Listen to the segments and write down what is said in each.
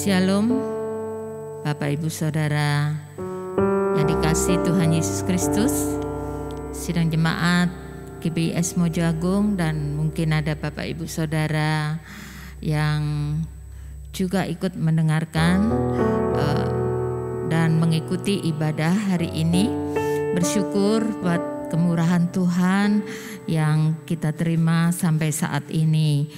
Shalom, Bapak Ibu Saudara yang dikasihi Tuhan Yesus Kristus, sidang jemaat GBIS Mojo Agung, dan mungkin ada Bapak Ibu Saudara yang juga ikut mendengarkan dan mengikuti ibadah hari ini. Bersyukur buat kemurahan Tuhan yang kita terima sampai saat ini.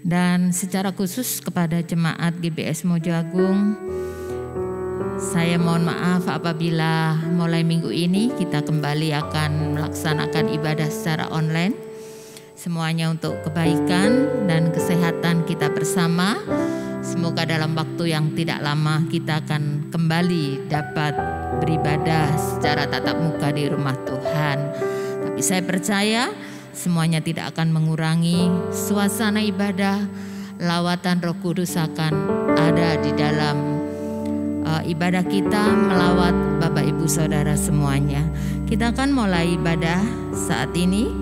Dan secara khusus kepada jemaat GBIS Mojo Agung, saya mohon maaf apabila mulai minggu ini kita kembali akan melaksanakan ibadah secara online. Semuanya untuk kebaikan dan kesehatan kita bersama. Semoga dalam waktu yang tidak lama kita akan kembali dapat beribadah secara tatap muka di rumah Tuhan. Tapi saya percaya semuanya tidak akan mengurangi suasana ibadah. Lawatan Roh Kudus akan ada di dalam ibadah kita, melawat Bapak Ibu Saudara semuanya. Kita akan mulai ibadah saat ini.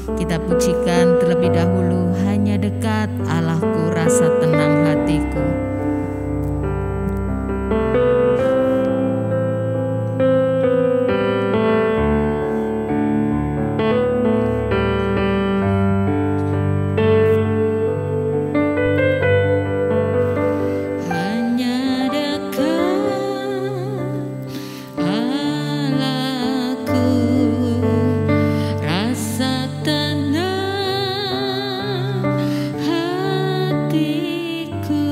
Kita pujikan terlebih dahulu, hanya dekat Allahku rasa tenang hatiku. Hatiku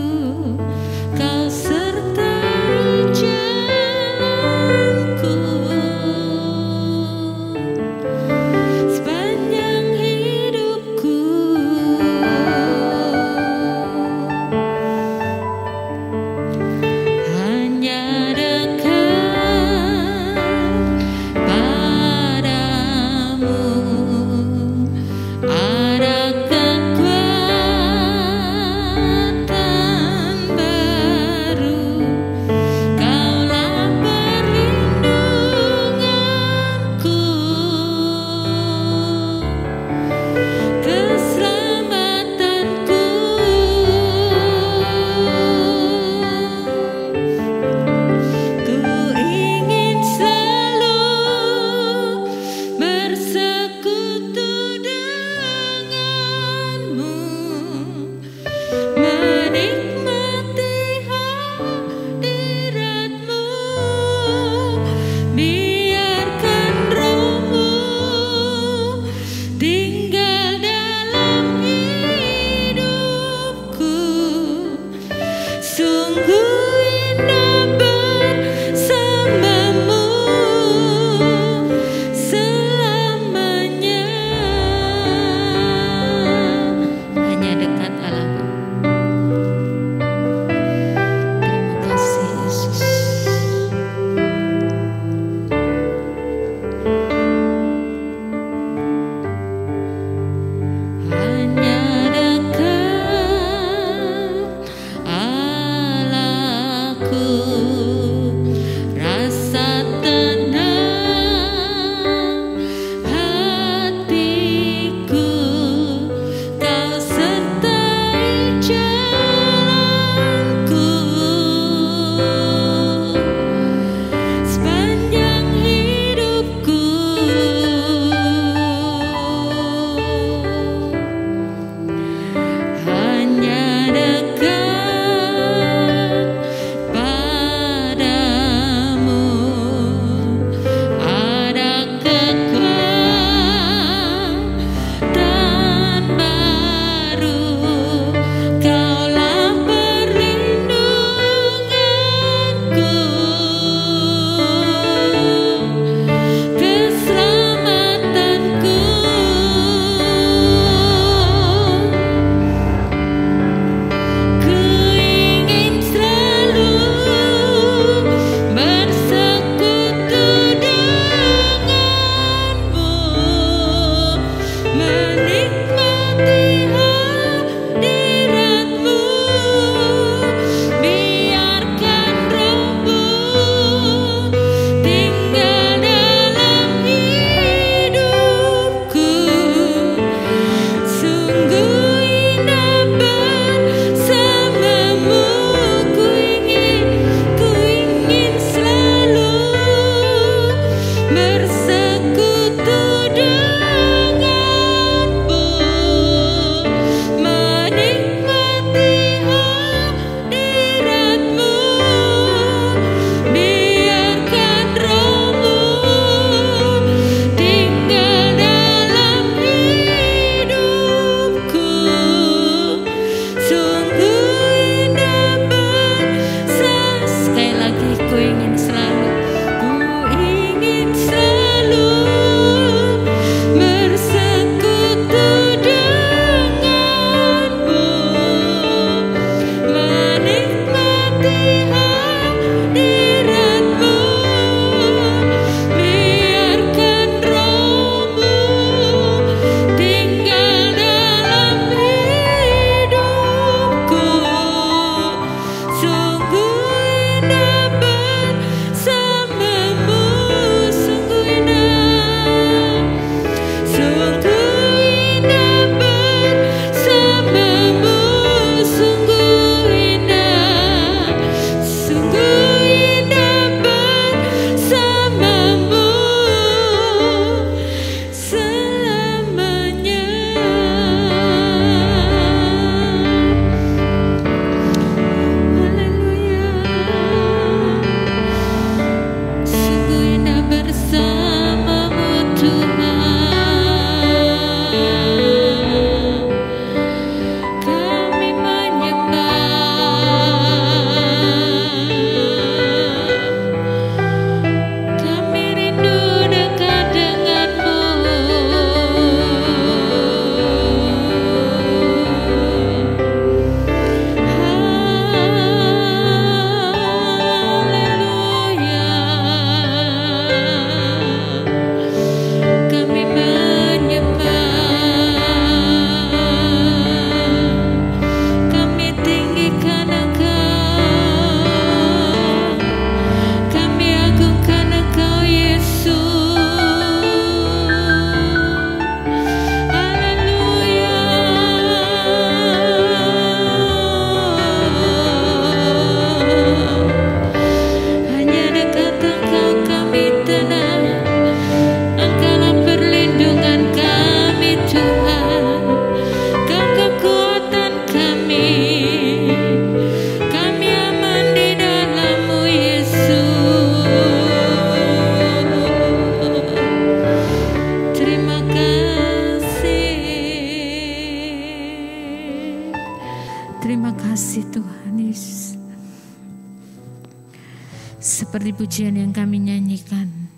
Seperti pujian yang kami nyanyikan,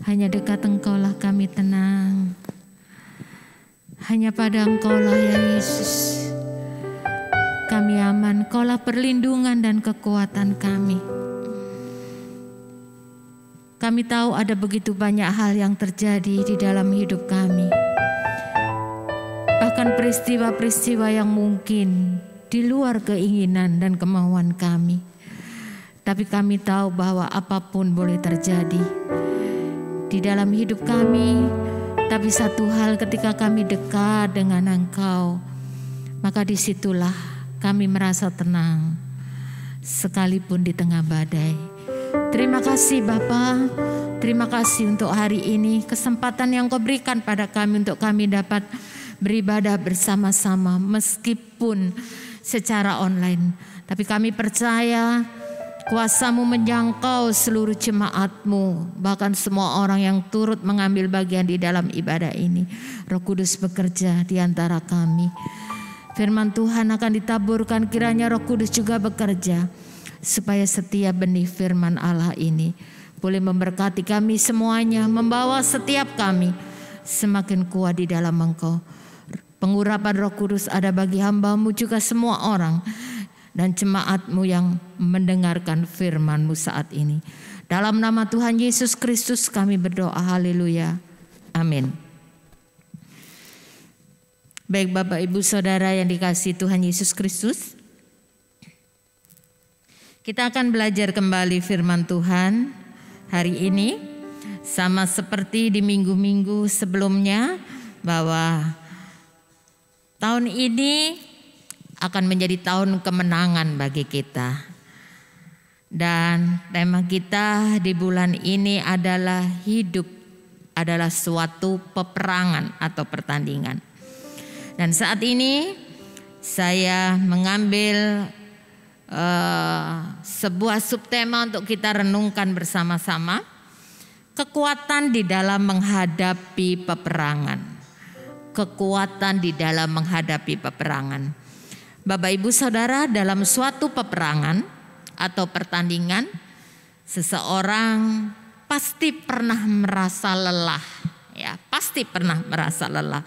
hanya dekat Engkaulah kami tenang. Hanya pada Engkaulah ya Yesus kami aman. Engkaulah perlindungan dan kekuatan kami. Kami tahu ada begitu banyak hal yang terjadi di dalam hidup kami. Bahkan peristiwa-peristiwa yang mungkin di luar keinginan dan kemauan kami. Tapi kami tahu bahwa apapun boleh terjadi di dalam hidup kami. Tapi satu hal, ketika kami dekat dengan Engkau, maka disitulah kami merasa tenang sekalipun di tengah badai. Terima kasih Bapa, terima kasih untuk hari ini, kesempatan yang Kau berikan pada kami untuk kami dapat beribadah bersama-sama meskipun secara online. Tapi kami percaya Kuasa-Mu menjangkau seluruh jemaat-Mu, bahkan semua orang yang turut mengambil bagian di dalam ibadah ini. Roh Kudus bekerja di antara kami. Firman Tuhan akan ditaburkan, kiranya Roh Kudus juga bekerja supaya setiap benih firman Allah ini boleh memberkati kami semuanya, membawa setiap kami semakin kuat di dalam Engkau. Pengurapan Roh Kudus ada bagi hamba-Mu juga semua orang dan jemaat-Mu yang mendengarkan firman-Mu saat ini. Dalam nama Tuhan Yesus Kristus kami berdoa, haleluya, amin. Baik Bapak Ibu Saudara yang dikasihi Tuhan Yesus Kristus, kita akan belajar kembali firman Tuhan hari ini. Sama seperti di minggu-minggu sebelumnya, bahwa tahun ini akan menjadi tahun kemenangan bagi kita. Dan tema kita di bulan ini adalah hidup adalah suatu peperangan atau pertandingan. Dan saat ini saya mengambil sebuah subtema untuk kita renungkan bersama-sama. Kekuatan di dalam menghadapi peperangan. Kekuatan di dalam menghadapi peperangan. Bapak Ibu Saudara, dalam suatu peperangan atau pertandingan, seseorang pasti pernah merasa lelah, ya, pasti pernah merasa lelah.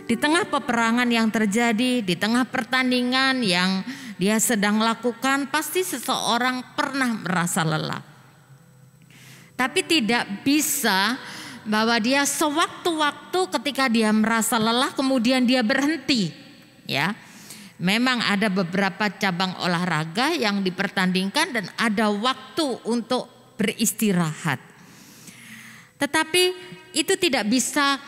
Di tengah peperangan yang terjadi, di tengah pertandingan yang dia sedang lakukan, pasti seseorang pernah merasa lelah. Tapi tidak bisa bahwa dia sewaktu-waktu ketika dia merasa lelah kemudian dia berhenti, ya. Memang ada beberapa cabang olahraga yang dipertandingkan dan ada waktu untuk beristirahat. Tetapi itu tidak bisa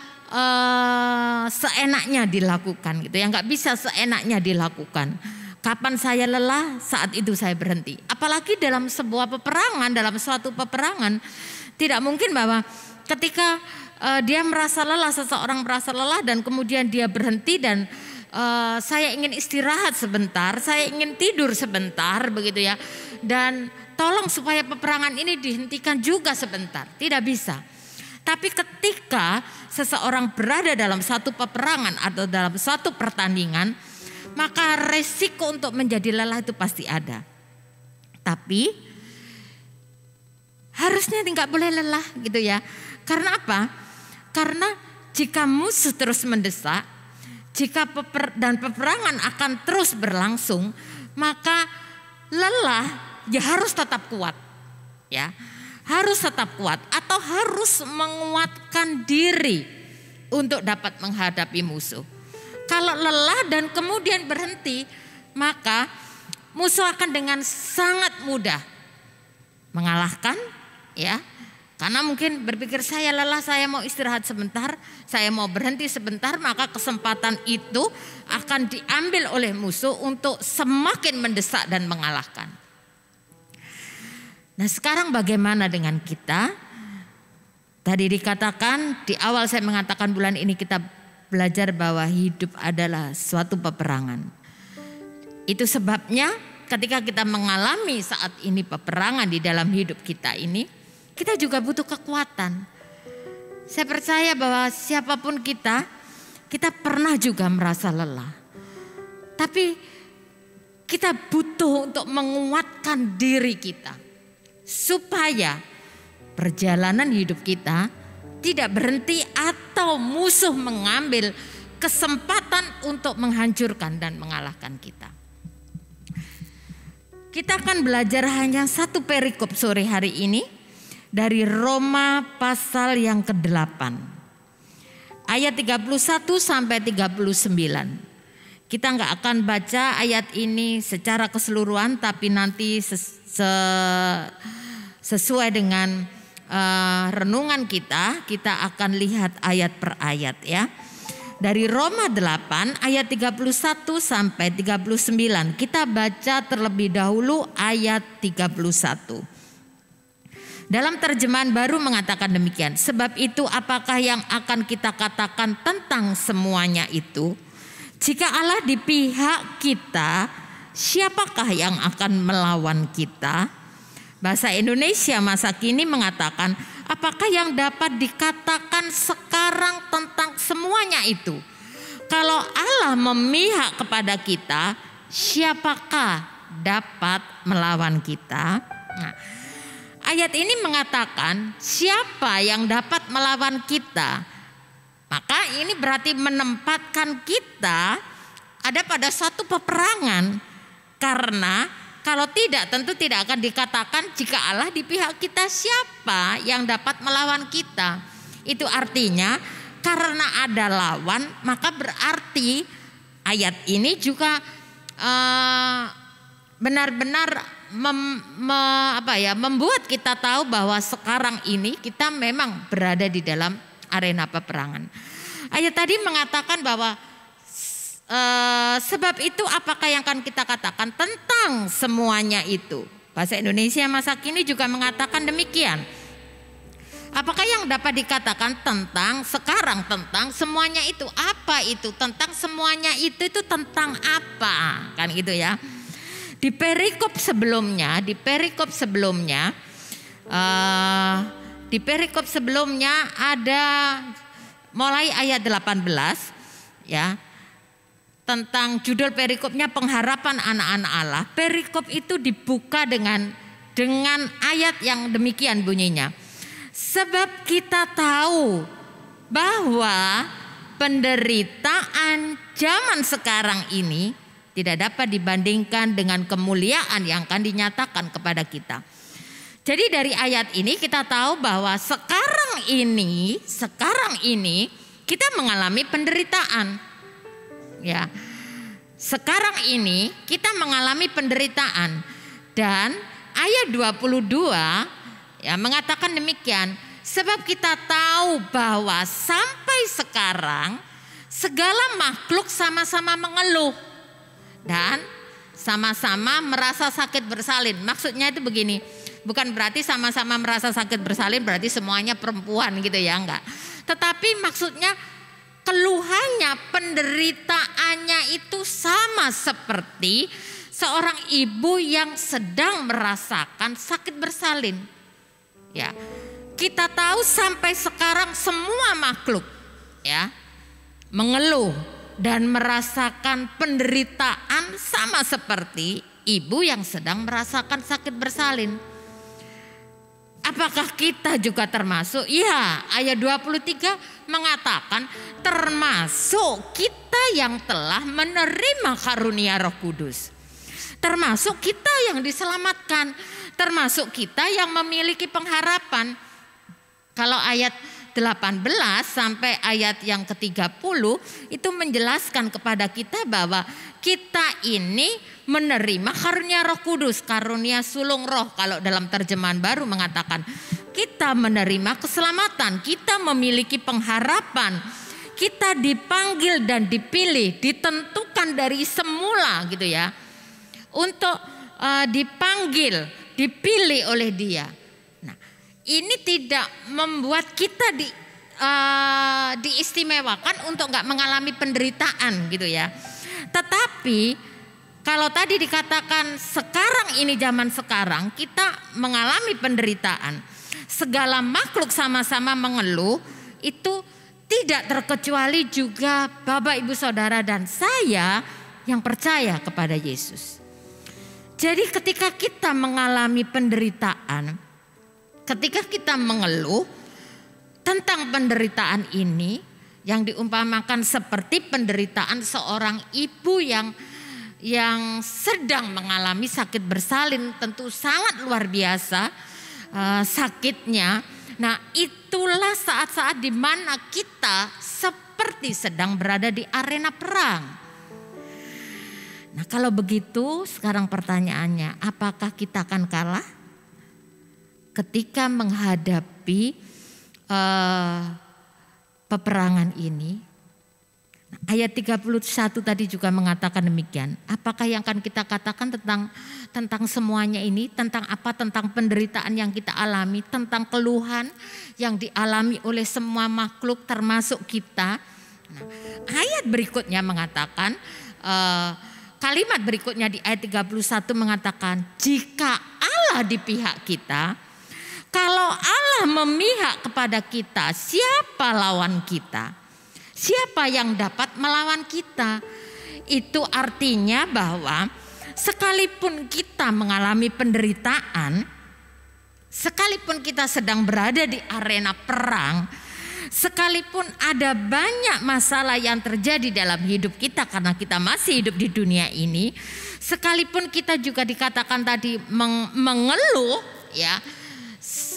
seenaknya dilakukan gitu ya, nggak bisa seenaknya dilakukan. Kapan saya lelah, saat itu saya berhenti. Apalagi dalam sebuah peperangan, dalam suatu peperangan, tidak mungkin bahwa ketika dia merasa lelah, seseorang merasa lelah dan kemudian dia berhenti dan saya ingin istirahat sebentar, saya ingin tidur sebentar begitu ya. Dan tolong supaya peperangan ini dihentikan juga sebentar, tidak bisa. Tapi ketika seseorang berada dalam satu peperangan atau dalam suatu pertandingan, maka resiko untuk menjadi lelah itu pasti ada. Tapi harusnya tidak boleh lelah gitu ya. Karena apa? Karena jika musuh terus mendesak, jika peperangan akan terus berlangsung, maka lelah ya harus tetap kuat, ya harus tetap kuat atau harus menguatkan diri untuk dapat menghadapi musuh. Kalau lelah dan kemudian berhenti, maka musuh akan dengan sangat mudah mengalahkan, ya. Karena mungkin berpikir saya lelah, saya mau istirahat sebentar, saya mau berhenti sebentar, maka kesempatan itu akan diambil oleh musuh untuk semakin mendesak dan mengalahkan. Nah, sekarang bagaimana dengan kita? Tadi dikatakan, di awal saya mengatakan bulan ini kita belajar bahwa hidup adalah suatu peperangan. Itu sebabnya ketika kita mengalami saat ini peperangan di dalam hidup kita ini, kita juga butuh kekuatan. Saya percaya bahwa siapapun kita pernah juga merasa lelah. Tapi kita butuh untuk menguatkan diri kita. supaya perjalanan hidup kita tidak berhenti atau musuh mengambil kesempatan untuk menghancurkan dan mengalahkan kita. Kita akan belajar hanya satu perikop sore hari ini dari Roma pasal yang ke-8. Ayat 31 sampai 39. Kita nggak akan baca ayat ini secara keseluruhan, tapi nanti sesuai dengan renungan kita akan lihat ayat per ayat ya. Dari Roma 8 ayat 31 sampai 39. Kita baca terlebih dahulu ayat 31. Dalam terjemahan baru mengatakan demikian. Sebab itu apakah yang akan kita katakan tentang semuanya itu? Jika Allah di pihak kita, siapakah yang akan melawan kita? Bahasa Indonesia masa kini mengatakan, apakah yang dapat dikatakan sekarang tentang semuanya itu? Kalau Allah memihak kepada kita, siapakah dapat melawan kita? Nah, ayat ini mengatakan siapa yang dapat melawan kita? Maka ini berarti menempatkan kita ada pada satu peperangan. Karena kalau tidak, tentu tidak akan dikatakan jika Allah di pihak kita, siapa yang dapat melawan kita. Itu artinya karena ada lawan, maka berarti ayat ini juga benar-benar membuat kita tahu bahwa sekarang ini kita memang berada di dalam arena peperangan. Ayat tadi mengatakan bahwa sebab itu apakah yang akan kita katakan tentang semuanya itu. Bahasa Indonesia masa kini juga mengatakan demikian. Apakah yang dapat dikatakan tentang sekarang tentang semuanya itu? Apa itu tentang semuanya itu tentang apa? Kan gitu ya. Di perikop sebelumnya ada mulai ayat 18 ya. Tentang judul perikopnya pengharapan anak-anak Allah. Perikop itu dibuka dengan ayat yang demikian bunyinya. Sebab kita tahu bahwa penderitaan zaman sekarang ini tidak dapat dibandingkan dengan kemuliaan yang akan dinyatakan kepada kita. Jadi dari ayat ini kita tahu bahwa sekarang ini kita mengalami penderitaan. Ya, sekarang ini kita mengalami penderitaan dan ayat 22 ya mengatakan demikian. Sebab kita tahu bahwa sampai sekarang segala makhluk sama-sama mengeluh dan sama-sama merasa sakit bersalin. Maksudnya itu begini, bukan berarti sama-sama merasa sakit bersalin berarti semuanya perempuan gitu ya, enggak. Tetapi maksudnya keluhannya, penderitaannya itu sama seperti seorang ibu yang sedang merasakan sakit bersalin. Ya, kita tahu sampai sekarang semua makhluk ya mengeluh dan merasakan penderitaan sama seperti ibu yang sedang merasakan sakit bersalin. Apakah kita juga termasuk? Ya, ayat 23 mengatakan termasuk kita yang telah menerima karunia Roh Kudus. Termasuk kita yang diselamatkan, termasuk kita yang memiliki pengharapan. Kalau ayat 18 sampai ayat yang ke-30 itu menjelaskan kepada kita bahwa kita ini menerima karunia Roh Kudus, karunia sulung roh. Kalau dalam terjemahan baru mengatakan kita menerima keselamatan, kita memiliki pengharapan, kita dipanggil dan dipilih, ditentukan dari semula gitu ya, untuk dipanggil, dipilih oleh Dia. Nah, ini tidak membuat kita diistimewakan untuk nggak mengalami penderitaan gitu ya. Tetapi kalau tadi dikatakan sekarang ini zaman sekarang kita mengalami penderitaan, segala makhluk sama-sama mengeluh, itu tidak terkecuali juga Bapak Ibu Saudara dan saya yang percaya kepada Yesus. Jadi ketika kita mengalami penderitaan, ketika kita mengeluh tentang penderitaan ini yang diumpamakan seperti penderitaan seorang ibu yang sedang mengalami sakit bersalin, tentu sangat luar biasa sakitnya. Nah, itulah saat-saat di mana kita seperti sedang berada di arena perang. Nah, kalau begitu sekarang pertanyaannya, apakah kita akan kalah ketika menghadapi peperangan ini? Ayat 31 tadi juga mengatakan demikian. Apakah yang akan kita katakan tentang semuanya ini? Tentang apa? Tentang penderitaan yang kita alami, tentang keluhan yang dialami oleh semua makhluk termasuk kita. Nah, ayat berikutnya mengatakan, kalimat berikutnya di ayat 31 mengatakan, jika Allah di pihak kita, kalau Allah memihak kepada kita, siapa lawan kita? Siapa yang dapat melawan kita? Itu artinya bahwa sekalipun kita mengalami penderitaan, sekalipun kita sedang berada di arena perang, sekalipun ada banyak masalah yang terjadi dalam hidup kita karena kita masih hidup di dunia ini, sekalipun kita juga dikatakan tadi mengeluh ya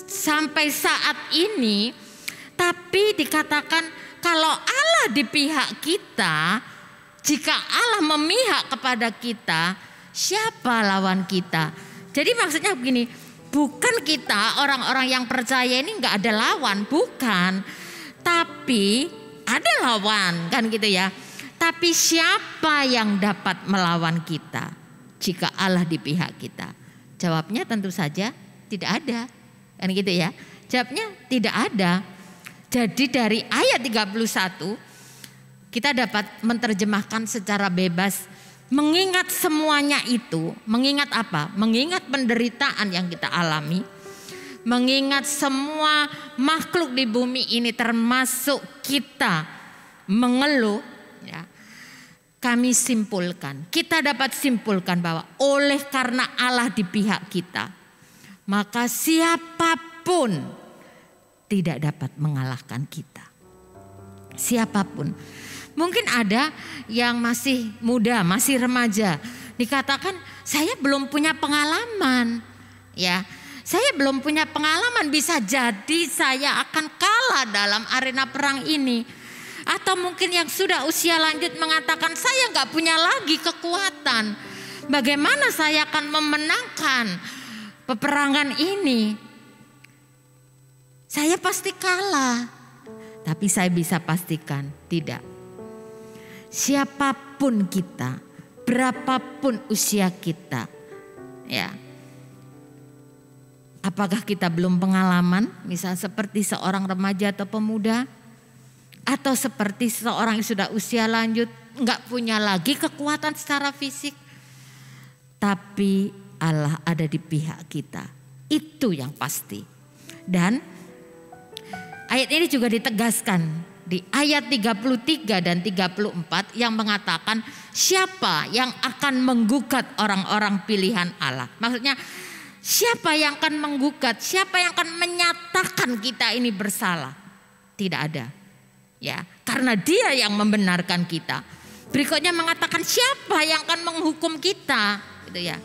sampai saat ini, tapi dikatakan kalau Allah di pihak kita, jika Allah memihak kepada kita, siapa lawan kita? Jadi maksudnya begini, bukan kita orang-orang yang percaya ini nggak ada lawan, bukan. Tapi ada lawan kan gitu ya. Tapi siapa yang dapat melawan kita jika Allah di pihak kita? Jawabnya tentu saja tidak ada. Kan gitu ya. Jawabnya tidak ada. Jadi dari ayat 31 kita dapat menerjemahkan secara bebas, mengingat semuanya itu, mengingat apa? Mengingat penderitaan yang kita alami, mengingat semua makhluk di bumi ini termasuk kita mengeluh ya. Kami simpulkan, kita dapat simpulkan bahwa oleh karena Allah di pihak kita, maka siapapun tidak dapat mengalahkan kita. Siapapun. Mungkin ada yang masih muda, masih remaja, dikatakan saya belum punya pengalaman. Ya, saya belum punya pengalaman, bisa jadi saya akan kalah dalam arena perang ini. Atau mungkin yang sudah usia lanjut mengatakan saya nggak punya lagi kekuatan. Bagaimana saya akan memenangkan peperangan ini? Saya pasti kalah. Tapi saya bisa pastikan tidak. Siapapun kita, berapapun usia kita, ya. Apakah kita belum pengalaman, misal seperti seorang remaja atau pemuda, atau seperti seorang yang sudah usia lanjut, nggak punya lagi kekuatan secara fisik, tapi Allah ada di pihak kita. Itu yang pasti. Dan ayat ini juga ditegaskan di ayat 33 dan 34 yang mengatakan siapa yang akan menggugat orang-orang pilihan Allah. Maksudnya siapa yang akan menggugat, siapa yang akan menyatakan kita ini bersalah? Tidak ada. Ya, karena Dia yang membenarkan kita. Berikutnya mengatakan siapa yang akan menghukum kita? Gitu ya.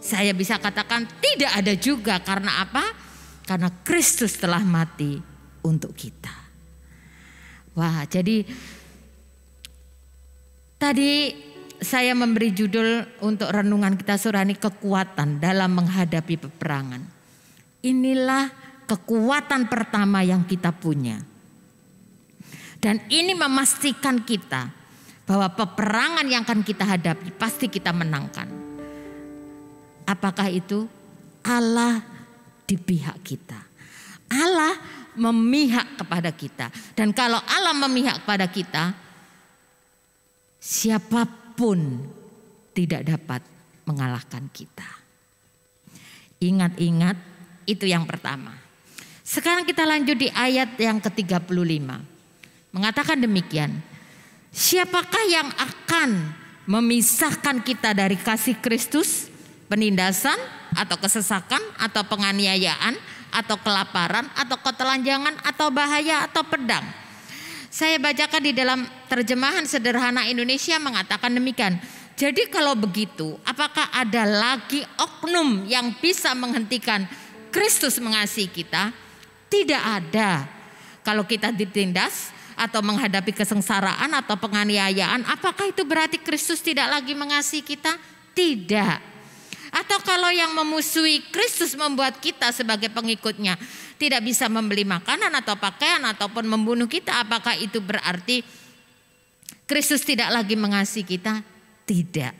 Saya bisa katakan tidak ada juga, karena apa? Karena Kristus telah mati untuk kita. Wah, jadi tadi saya memberi judul untuk renungan kita sore ini, kekuatan dalam menghadapi peperangan. Inilah kekuatan pertama yang kita punya. Dan ini memastikan kita bahwa peperangan yang akan kita hadapi pasti kita menangkan. Apakah itu? Allah di pihak kita. Allah memihak kepada kita. Dan kalau Allah memihak kepada kita, siapapun tidak dapat mengalahkan kita. Ingat-ingat, itu yang pertama. Sekarang kita lanjut di ayat yang ke-35. Mengatakan demikian, siapakah yang akan memisahkan kita dari kasih Kristus? penindasan atau kesesakan atau penganiayaan atau kelaparan atau ketelanjangan atau bahaya atau pedang. Saya bacakan di dalam terjemahan sederhana Indonesia mengatakan demikian. Jadi kalau begitu, apakah ada lagi oknum yang bisa menghentikan Kristus mengasihi kita? Tidak ada. Kalau kita ditindas atau menghadapi kesengsaraan atau penganiayaan, apakah itu berarti Kristus tidak lagi mengasihi kita? Tidak. Atau kalau yang memusuhi Kristus membuat kita sebagai pengikutnya tidak bisa membeli makanan atau pakaian ataupun membunuh kita, apakah itu berarti Kristus tidak lagi mengasihi kita? Tidak.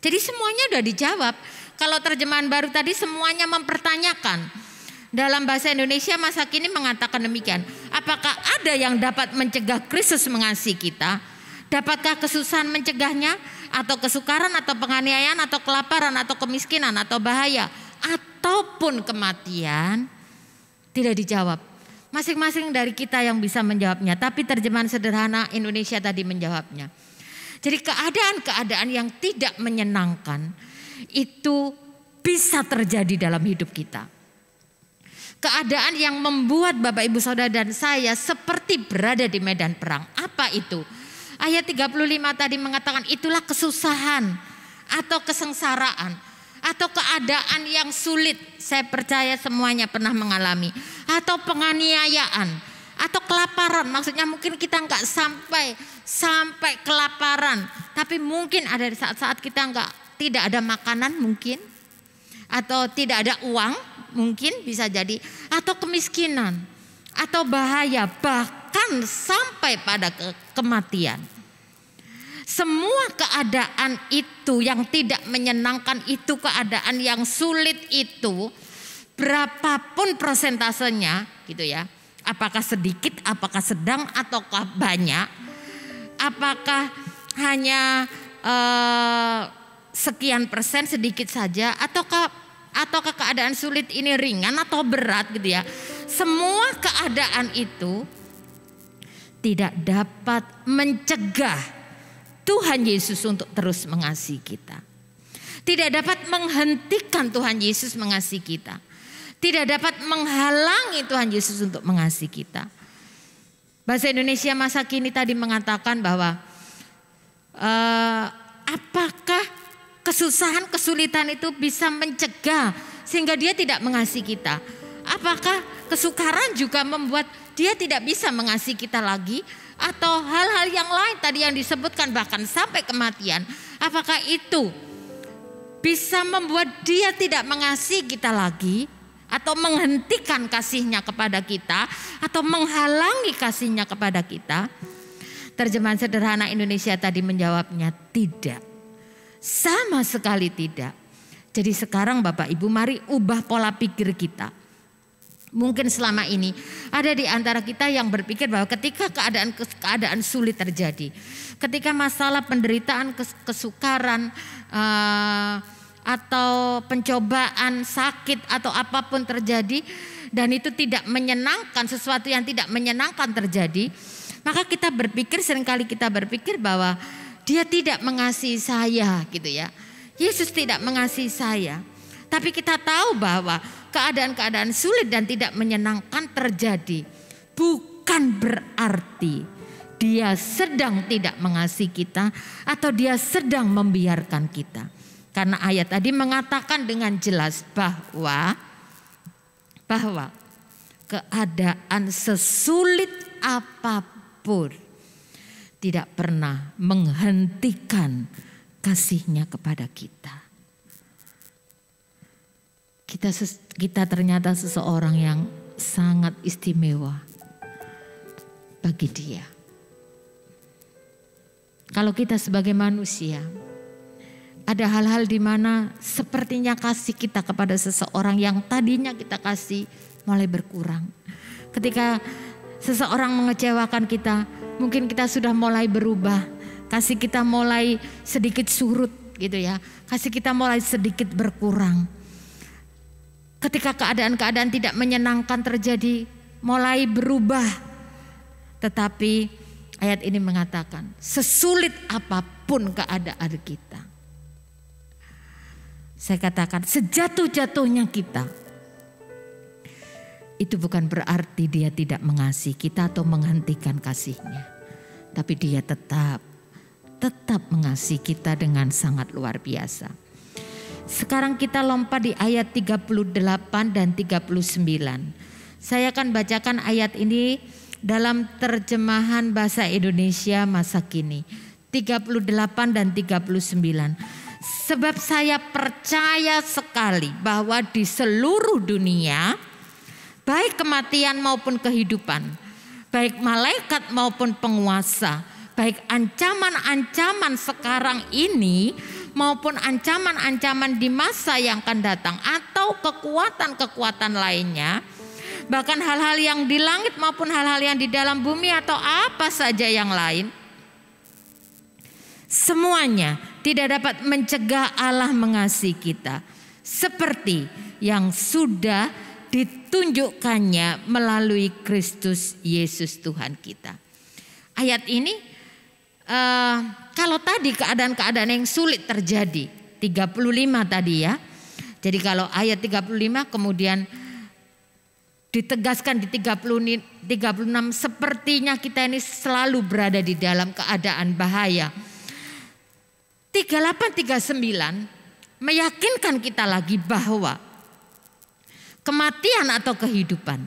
Jadi semuanya sudah dijawab. Kalau terjemahan baru tadi semuanya mempertanyakan. Dalam bahasa Indonesia masa kini mengatakan demikian. Apakah ada yang dapat mencegah Kristus mengasihi kita? Dapatkah kesusahan mencegahnya? Atau kesukaran atau penganiayaan atau kelaparan atau kemiskinan atau bahaya ataupun kematian? Tidak dijawab. Masing-masing dari kita yang bisa menjawabnya. Tapi terjemahan sederhana Indonesia tadi menjawabnya. Jadi keadaan-keadaan yang tidak menyenangkan itu bisa terjadi dalam hidup kita. Keadaan yang membuat Bapak Ibu Saudara dan saya seperti berada di medan perang. Apa itu? Ayat 35 tadi mengatakan itulah kesusahan atau kesengsaraan atau keadaan yang sulit. Saya percaya semuanya pernah mengalami. Atau penganiayaan atau kelaparan. Maksudnya mungkin kita nggak sampai kelaparan, tapi mungkin ada saat-saat kita tidak ada makanan mungkin, atau tidak ada uang mungkin bisa jadi, atau kemiskinan, atau bahaya, bahkan sampai pada kematian. Semua keadaan itu yang tidak menyenangkan itu, keadaan yang sulit itu, berapapun persentasenya gitu ya. Apakah sedikit, apakah sedang, ataukah banyak? Apakah hanya sekian persen sedikit saja, ataukah keadaan sulit ini ringan atau berat gitu ya? Semua keadaan itu tidak dapat mencegah Tuhan Yesus untuk terus mengasihi kita. Tidak dapat menghentikan Tuhan Yesus mengasihi kita. Tidak dapat menghalangi Tuhan Yesus untuk mengasihi kita. Bahasa Indonesia masa kini tadi mengatakan bahwa apakah kesusahan, kesulitan itu bisa mencegah sehingga dia tidak mengasihi kita? Apakah kesukaran juga membuat dia tidak bisa mengasihi kita lagi? Atau hal-hal yang lain tadi yang disebutkan bahkan sampai kematian, apakah itu bisa membuat dia tidak mengasihi kita lagi? Atau menghentikan kasihnya kepada kita, atau menghalangi kasihnya kepada kita? Terjemahan sederhana Indonesia tadi menjawabnya tidak. Sama sekali tidak. Jadi sekarang Bapak Ibu mari ubah pola pikir kita. Mungkin selama ini ada di antara kita yang berpikir bahwa ketika keadaan sulit terjadi, ketika masalah penderitaan, kesukaran, atau pencobaan, sakit atau apapun terjadi dan itu tidak menyenangkan, sesuatu yang tidak menyenangkan terjadi, maka kita berpikir, seringkali kita berpikir bahwa dia tidak mengasihi saya gitu ya. Yesus tidak mengasihi saya. Tapi kita tahu bahwa keadaan-keadaan sulit dan tidak menyenangkan terjadi bukan berarti dia sedang tidak mengasihi kita atau dia sedang membiarkan kita. Karena ayat tadi mengatakan dengan jelas bahwa keadaan sesulit apapun tidak pernah menghentikan kasihnya kepada kita. Kita ternyata seseorang yang sangat istimewa bagi dia. Kalau kita sebagai manusia, ada hal-hal di mana sepertinya kasih kita kepada seseorang yang tadinya kita kasih mulai berkurang. Ketika seseorang mengecewakan kita, mungkin kita sudah mulai berubah. Kasih kita mulai sedikit surut gitu ya. Kasih kita mulai sedikit berkurang. Ketika keadaan-keadaan tidak menyenangkan terjadi, mulai berubah. Tetapi ayat ini mengatakan, sesulit apapun keadaan kita, Saya katakan sejatuh-jatuhnya kita, itu bukan berarti dia tidak mengasihi kita atau menghentikan kasihnya. Tapi dia tetap mengasihi kita dengan sangat luar biasa. Sekarang kita lompat di ayat 38 dan 39. Saya akan bacakan ayat ini dalam terjemahan bahasa Indonesia masa kini. 38 dan 39. Sebab saya percaya sekali bahwa di seluruh dunia, baik kematian maupun kehidupan, baik malaikat maupun penguasa, baik ancaman-ancaman sekarang ini maupun ancaman-ancaman di masa yang akan datang, atau kekuatan-kekuatan lainnya, bahkan hal-hal yang di langit maupun hal-hal yang di dalam bumi atau apa saja yang lain, semuanya tidak dapat mencegah Allah mengasihi kita seperti yang sudah ditunjukkannya melalui Kristus Yesus Tuhan kita. Ayat ini kalau tadi keadaan-keadaan yang sulit terjadi 35 tadi ya. Jadi kalau ayat 35 kemudian ditegaskan di 36, sepertinya kita ini selalu berada di dalam keadaan bahaya. 38-39 meyakinkan kita lagi bahwa kematian atau kehidupan,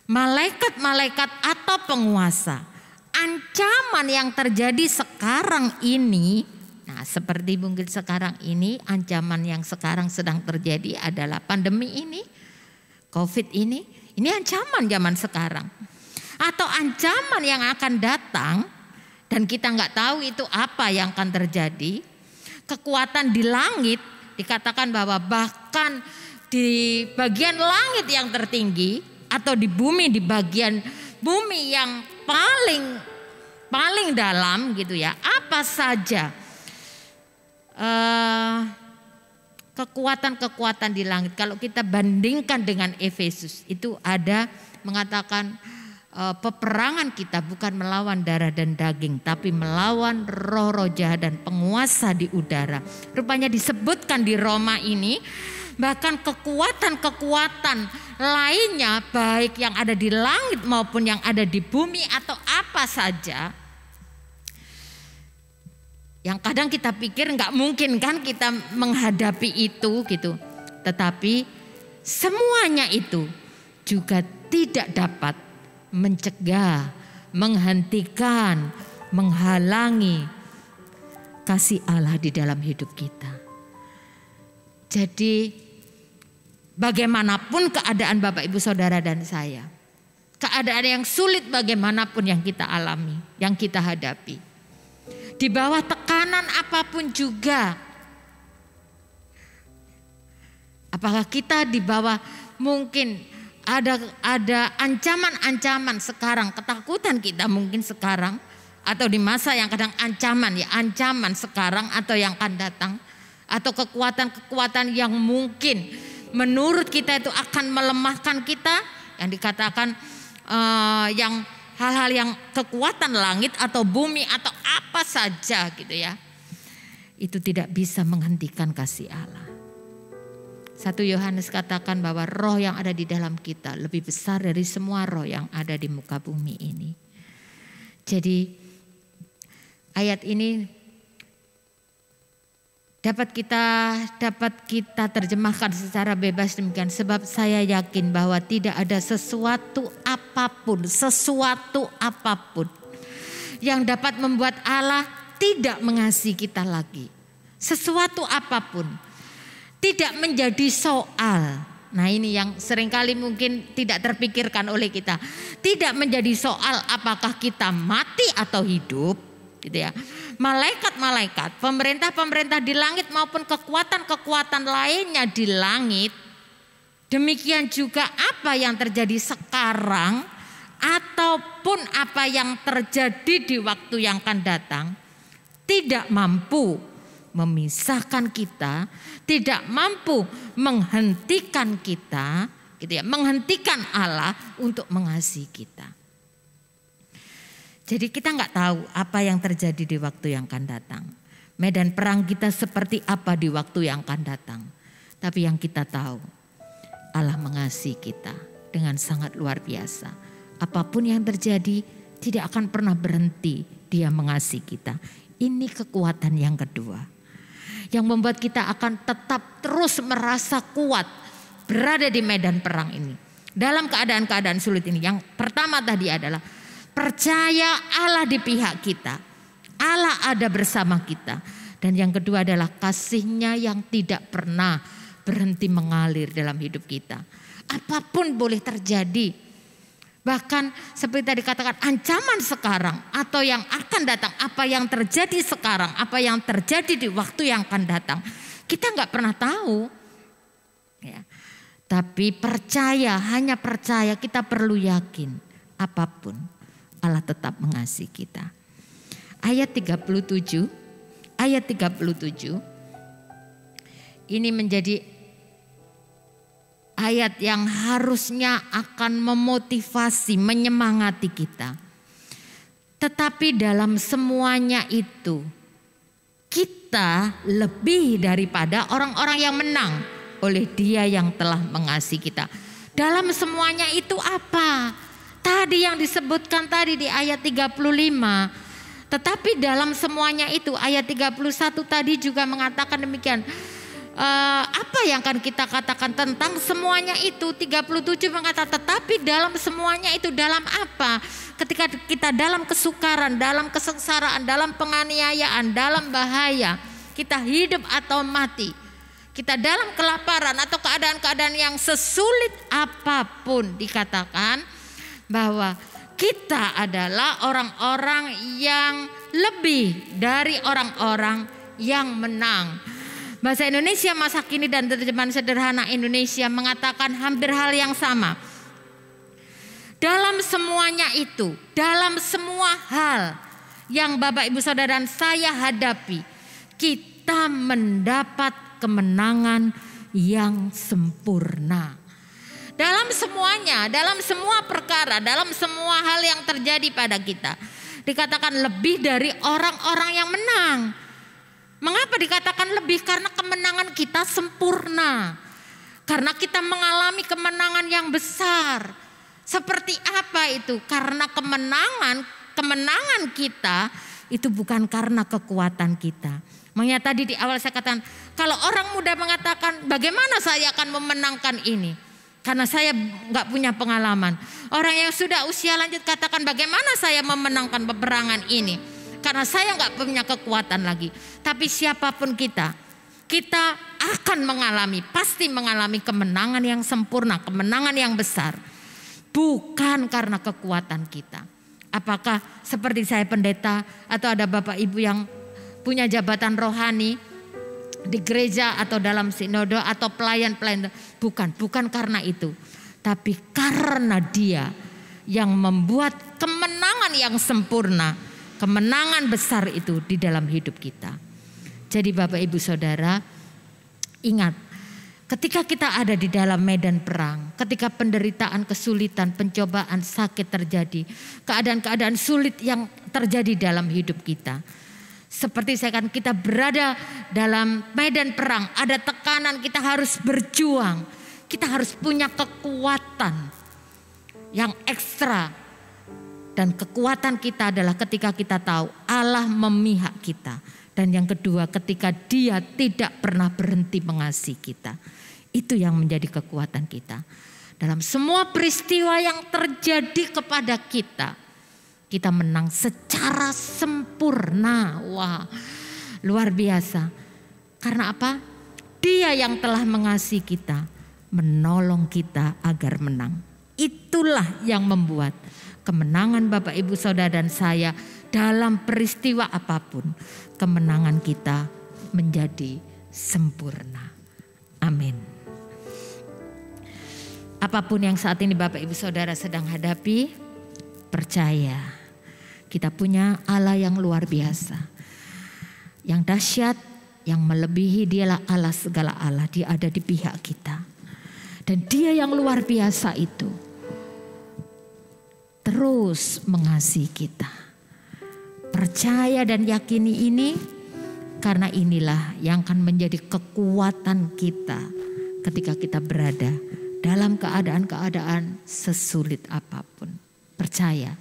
malaikat-malaikat atau penguasa, ancaman yang terjadi sekarang ini, nah seperti mungkin sekarang ini, ancaman yang sekarang sedang terjadi adalah pandemi ini, COVID ini ancaman zaman sekarang. Atau ancaman yang akan datang dan kita nggak tahu itu apa yang akan terjadi. Kekuatan di langit dikatakan bahwa bahkan di bagian langit yang tertinggi atau di bumi, di bagian bumi yang paling dalam gitu ya, apa saja kekuatan-kekuatan di langit. Kalau kita bandingkan dengan Efesus, itu ada mengatakan peperangan kita bukan melawan darah dan daging, tapi melawan roh-roh jahat dan penguasa di udara. Rupanya disebutkan di Roma ini, bahkan kekuatan-kekuatan lainnya baik yang ada di langit maupun yang ada di bumi atau apa saja, yang kadang kita pikir nggak mungkin kan kita menghadapi itu gitu. Tetapi semuanya itu juga tidak dapat mencegah, menghentikan, menghalangi kasih Allah di dalam hidup kita. Jadi bagaimanapun keadaan Bapak Ibu Saudara dan saya, keadaan yang sulit bagaimanapun yang kita alami, yang kita hadapi, di bawah tekanan apapun juga, apakah kita di bawah mungkin ada ancaman-ancaman sekarang, ketakutan kita mungkin sekarang, atau di masa yang kadang ancaman sekarang atau yang akan datang, atau kekuatan-kekuatan yang mungkin menurut kita itu akan melemahkan kita, yang dikatakan yang hal-hal yang kekuatan langit atau bumi atau apa saja gitu ya, itu tidak bisa menghentikan kasih Allah. 1 Yohanes katakan bahwa roh yang ada di dalam kita lebih besar dari semua roh yang ada di muka bumi ini. Jadi ayat ini dapat kita terjemahkan secara bebas demikian. Sebab saya yakin bahwa tidak ada sesuatu apapun yang dapat membuat Allah tidak mengasihi kita lagi. Sesuatu apapun tidak menjadi soal. Nah ini yang seringkali mungkin tidak terpikirkan oleh kita. Tidak menjadi soal apakah kita mati atau hidup gitu ya. Malaikat-malaikat, pemerintah-pemerintah di langit maupun kekuatan-kekuatan lainnya di langit. Demikian juga apa yang terjadi sekarang ataupun apa yang terjadi di waktu yang akan datang tidak mampu memisahkan kita, tidak mampu menghentikan kita, gitu ya, menghentikan Allah untuk mengasihi kita. Jadi kita nggak tahu apa yang terjadi di waktu yang akan datang. medan perang kita seperti apa di waktu yang akan datang. Tapi yang kita tahu, Allah mengasihi kita dengan sangat luar biasa. Apapun yang terjadi tidak akan pernah berhenti, Dia mengasihi kita. Ini kekuatan yang kedua, yang membuat kita akan tetap terus merasa kuat berada di medan perang ini. Dalam keadaan-keadaan sulit ini, yang pertama tadi adalah percaya Allah di pihak kita. Allah ada bersama kita. Dan yang kedua adalah kasih-Nya yang tidak pernah berhenti mengalir dalam hidup kita. Apapun boleh terjadi. Bahkan seperti tadi katakan, ancaman sekarang atau yang akan datang, apa yang terjadi sekarang, apa yang terjadi di waktu yang akan datang, kita nggak pernah tahu. Ya. Tapi percaya, hanya percaya, kita perlu yakin apapun Allah tetap mengasihi kita. Ayat 37 ini menjadi ayat yang harusnya akan memotivasi, menyemangati kita. Tetapi dalam semuanya itu kita lebih daripada orang-orang yang menang oleh Dia yang telah mengasihi kita. Dalam semuanya itu apa? Tadi yang disebutkan tadi di ayat 35. Tetapi dalam semuanya itu ayat 31 tadi juga mengatakan demikian. Apa yang akan kita katakan tentang semuanya itu? 37 mengatakan tetapi dalam semuanya itu dalam apa? Ketika kita dalam kesukaran, dalam kesengsaraan, dalam penganiayaan, dalam bahaya, kita hidup atau mati, kita dalam kelaparan atau keadaan-keadaan yang sesulit apapun, dikatakan bahwa kita adalah orang-orang yang lebih dari orang-orang yang menang. Bahasa Indonesia masa kini dan terjemahan sederhana Indonesia mengatakan hampir hal yang sama. Dalam semuanya itu, dalam semua hal yang Bapak Ibu Saudara dan saya hadapi, kita mendapat kemenangan yang sempurna. Dalam semuanya, dalam semua perkara, dalam semua hal yang terjadi pada kita, dikatakan lebih dari orang-orang yang menang. Mengapa dikatakan lebih? Karena kemenangan kita sempurna. Karena kita mengalami kemenangan yang besar. Seperti apa itu? Karena kemenangan kita itu bukan karena kekuatan kita. Makanya tadi di awal saya katakan, kalau orang muda mengatakan bagaimana saya akan memenangkan ini? Karena saya nggak punya pengalaman. Orang yang sudah usia lanjut katakan bagaimana saya memenangkan peperangan ini? Karena saya nggak punya kekuatan lagi. Tapi siapapun kita akan mengalami, pasti mengalami kemenangan yang sempurna, kemenangan yang besar. Bukan karena kekuatan kita. Apakah seperti saya pendeta atau ada Bapak Ibu yang punya jabatan rohani di gereja atau dalam sinode atau pelayan-pelayan, bukan karena itu, tapi karena Dia yang membuat kemenangan yang sempurna, kemenangan besar itu di dalam hidup kita. Jadi Bapak Ibu Saudara, ingat, ketika kita ada di dalam medan perang, ketika penderitaan, kesulitan, pencobaan, sakit terjadi, keadaan-keadaan sulit yang terjadi dalam hidup kita, seperti saya kan, kita berada dalam medan perang, ada tekanan, kita harus berjuang, kita harus punya kekuatan yang ekstra. Dan kekuatan kita adalah ketika kita tahu Allah memihak kita. Dan yang kedua, ketika Dia tidak pernah berhenti mengasihi kita. Itu yang menjadi kekuatan kita. Dalam semua peristiwa yang terjadi kepada kita, kita menang secara sempurna. Wah, luar biasa. Karena apa? Dia yang telah mengasihi kita, menolong kita agar menang. Itulah yang membuat kemenangan Bapak Ibu Saudara dan saya dalam peristiwa apapun, kemenangan kita menjadi sempurna. Amin. Apapun yang saat ini Bapak Ibu Saudara sedang hadapi, percaya kita punya Allah yang luar biasa, yang dahsyat, yang melebihi. Dialah Allah segala Allah. Dia ada di pihak kita. Dan Dia yang luar biasa itu terus mengasihi kita. Percaya dan yakini ini, Karena inilah yang akan menjadi kekuatan kita ketika kita berada dalam keadaan-keadaan sesulit apapun. Percaya,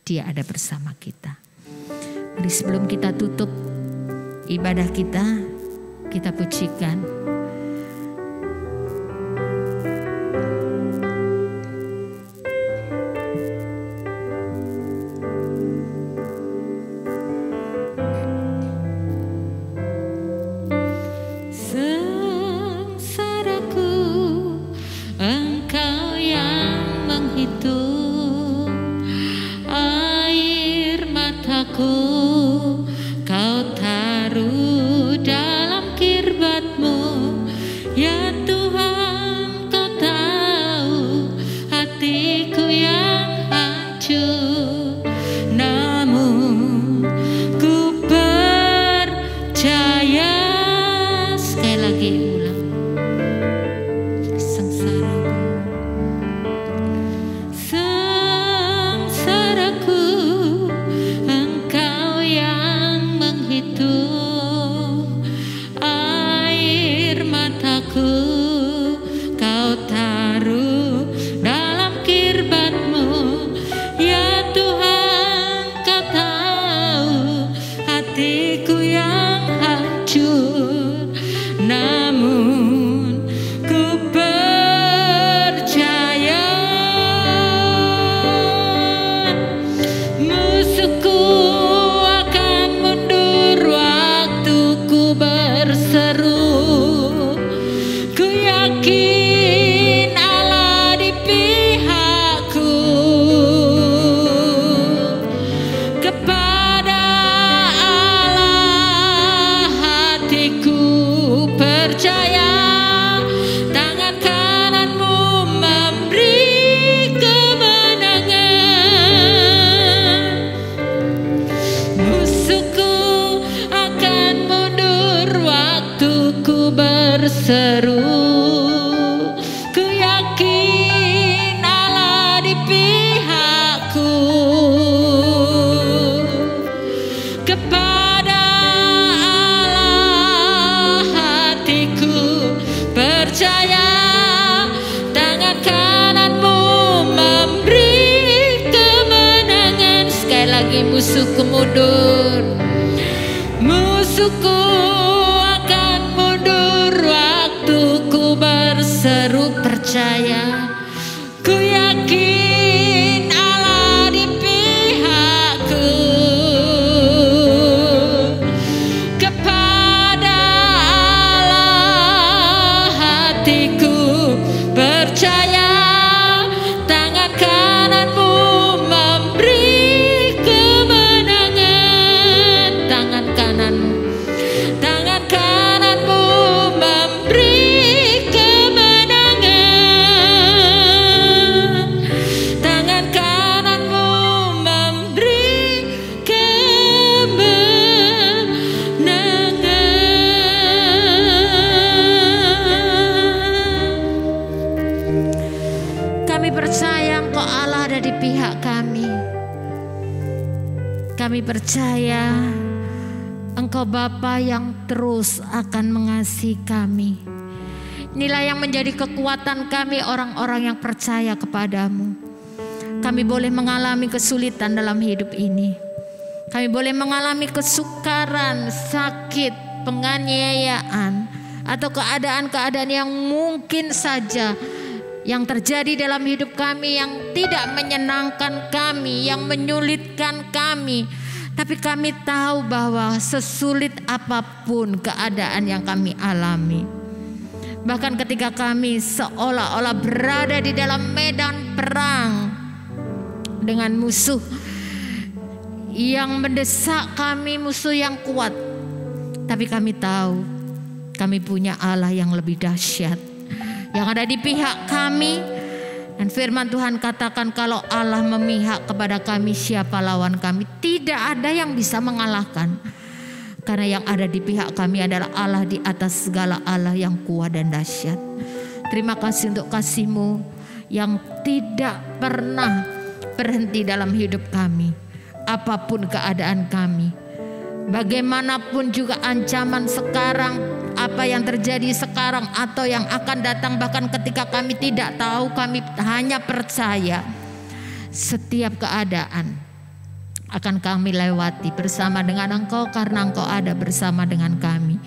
Dia ada bersama kita. Mari sebelum kita tutup ibadah kita pujikan. Musuhku mundur, musuhku akan mundur waktu ku berseru. Percaya, ku yakin Allah di pihakku. Kepada Allah hatiku percaya. Kami percaya Engkau Bapa yang terus akan mengasihi kami. Inilah yang menjadi kekuatan kami, orang-orang yang percaya kepadamu. Kami boleh mengalami kesulitan dalam hidup ini. Kami boleh mengalami kesukaran, sakit, penganiayaan, atau keadaan-keadaan yang mungkin saja yang terjadi dalam hidup kami yang tidak menyenangkan kami, yang menyulitkan kami. Tapi kami tahu bahwa sesulit apapun keadaan yang kami alami, bahkan ketika kami seolah-olah berada di dalam medan perang dengan musuh yang mendesak kami, musuh yang kuat, tapi kami tahu kami punya Allah yang lebih dahsyat yang ada di pihak kami. Dan firman Tuhan katakan, kalau Allah memihak kepada kami, siapa lawan kami? Tidak ada yang bisa mengalahkan. Karena yang ada di pihak kami adalah Allah di atas segala Allah yang kuat dan dahsyat. Terima kasih untuk kasih-Mu yang tidak pernah berhenti dalam hidup kami. Apapun keadaan kami, Bagaimanapun juga ancaman sekarang, apa yang terjadi sekarang atau yang akan datang, bahkan ketika kami tidak tahu, kami hanya percaya setiap keadaan akan kami lewati bersama dengan Engkau, karena Engkau ada bersama dengan kami,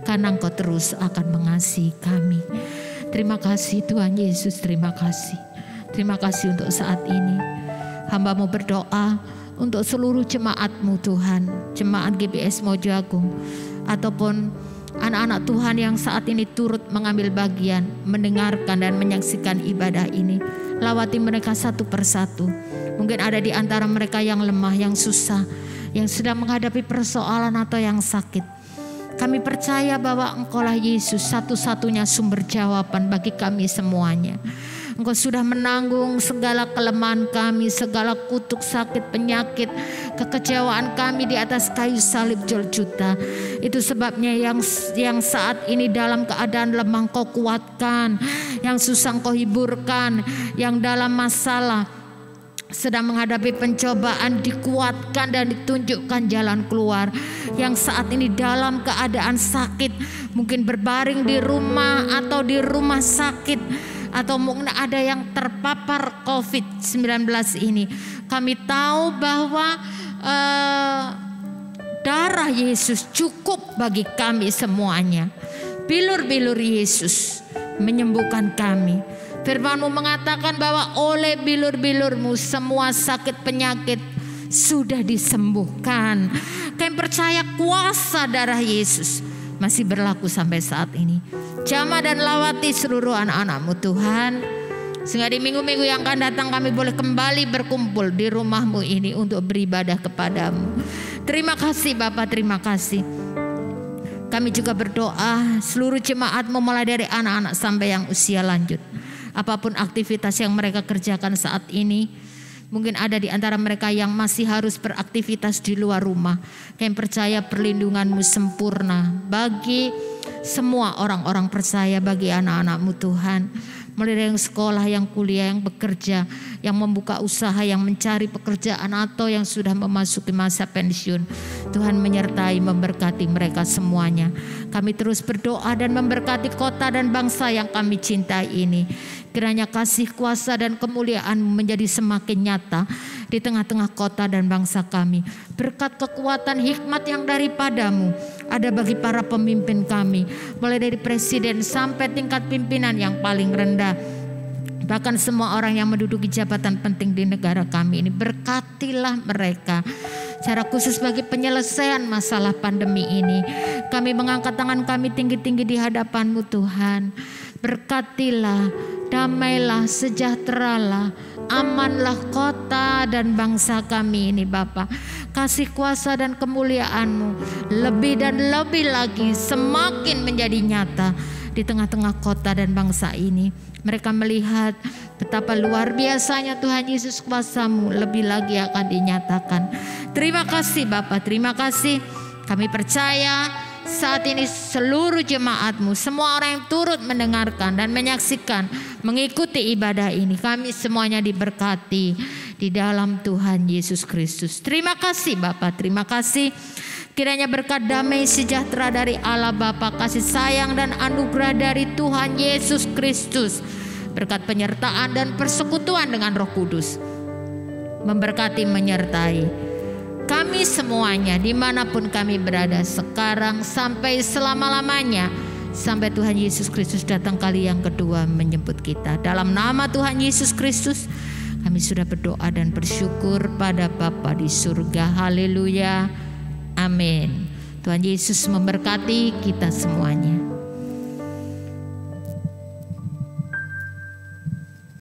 karena Engkau terus akan mengasihi kami. Terima kasih Tuhan Yesus, terima kasih. Terima kasih untuk saat ini. Hamba-Mu berdoa untuk seluruh jemaat-Mu Tuhan, jemaat GBS Mojagung, ataupun anak-anak Tuhan yang saat ini turut mengambil bagian, mendengarkan dan menyaksikan ibadah ini. Lawati mereka satu persatu. Mungkin ada di antara mereka yang lemah, yang susah, yang sedang menghadapi persoalan atau yang sakit. Kami percaya bahwa Engkaulah Yesus, satu-satunya sumber jawaban bagi kami semuanya. Engkau sudah menanggung segala kelemahan kami, segala kutuk, sakit, penyakit, kekecewaan kami di atas kayu salib Golgota. Itu sebabnya yang saat ini dalam keadaan lemah Engkau kuatkan, yang susah Engkau hiburkan, yang dalam masalah sedang menghadapi pencobaan dikuatkan dan ditunjukkan jalan keluar. Yang saat ini dalam keadaan sakit, mungkin berbaring di rumah atau di rumah sakit, atau mungkin ada yang terpapar COVID-19 ini, kami tahu bahwa darah Yesus cukup bagi kami semuanya. Bilur-bilur Yesus menyembuhkan kami. Firman-Mu mengatakan bahwa oleh bilur-bilur-Mu semua sakit penyakit sudah disembuhkan. Kami percaya kuasa darah Yesus masih berlaku sampai saat ini. Jamah dan lawati seluruh anak-anak-Mu Tuhan, sehingga di minggu-minggu yang akan datang kami boleh kembali berkumpul di rumah-Mu ini untuk beribadah kepada-Mu. Terima kasih Bapa, terima kasih. Kami juga berdoa seluruh jemaat-Mu mulai dari anak-anak sampai yang usia lanjut. Apapun aktivitas yang mereka kerjakan saat ini, mungkin ada di antara mereka yang masih harus beraktivitas di luar rumah. Kami percaya perlindungan-Mu sempurna bagi semua orang-orang percaya, bagi anak-anak-Mu Tuhan. Mulai dari yang sekolah, yang kuliah, yang bekerja, yang membuka usaha, yang mencari pekerjaan, atau yang sudah memasuki masa pensiun. Tuhan menyertai, memberkati mereka semuanya. Kami terus berdoa dan memberkati kota dan bangsa yang kami cintai ini. Kiranya kasih, kuasa dan kemuliaan-Mu menjadi semakin nyata di tengah-tengah kota dan bangsa kami. Berkat kekuatan hikmat yang daripada-Mu ada bagi para pemimpin kami, mulai dari presiden sampai tingkat pimpinan yang paling rendah. Bahkan semua orang yang menduduki jabatan penting di negara kami ini, berkatilah mereka. Secara khusus bagi penyelesaian masalah pandemi ini, kami mengangkat tangan kami tinggi-tinggi di hadapan-Mu Tuhan. Berkatilah, damailah, sejahteralah, amanlah kota dan bangsa kami ini Bapa. Kasih kuasa dan kemuliaan-Mu lebih dan lebih lagi semakin menjadi nyata di tengah-tengah kota dan bangsa ini. Mereka melihat betapa luar biasanya Tuhan Yesus, kuasa-Mu lebih lagi akan dinyatakan. Terima kasih Bapa, terima kasih. Kami percaya saat ini seluruh jemaat-Mu, semua orang yang turut mendengarkan dan menyaksikan, mengikuti ibadah ini, kami semuanya diberkati di dalam Tuhan Yesus Kristus. Terima kasih Bapa, terima kasih. Kiranya berkat damai sejahtera dari Allah Bapa, kasih sayang dan anugerah dari Tuhan Yesus Kristus, berkat penyertaan dan persekutuan dengan Roh Kudus memberkati, menyertai kami semuanya dimanapun kami berada sekarang sampai selama-lamanya, sampai Tuhan Yesus Kristus datang kali yang kedua menjemput kita. Dalam nama Tuhan Yesus Kristus kami sudah berdoa dan bersyukur pada Bapa di surga. Haleluya, amin. Tuhan Yesus memberkati kita semuanya.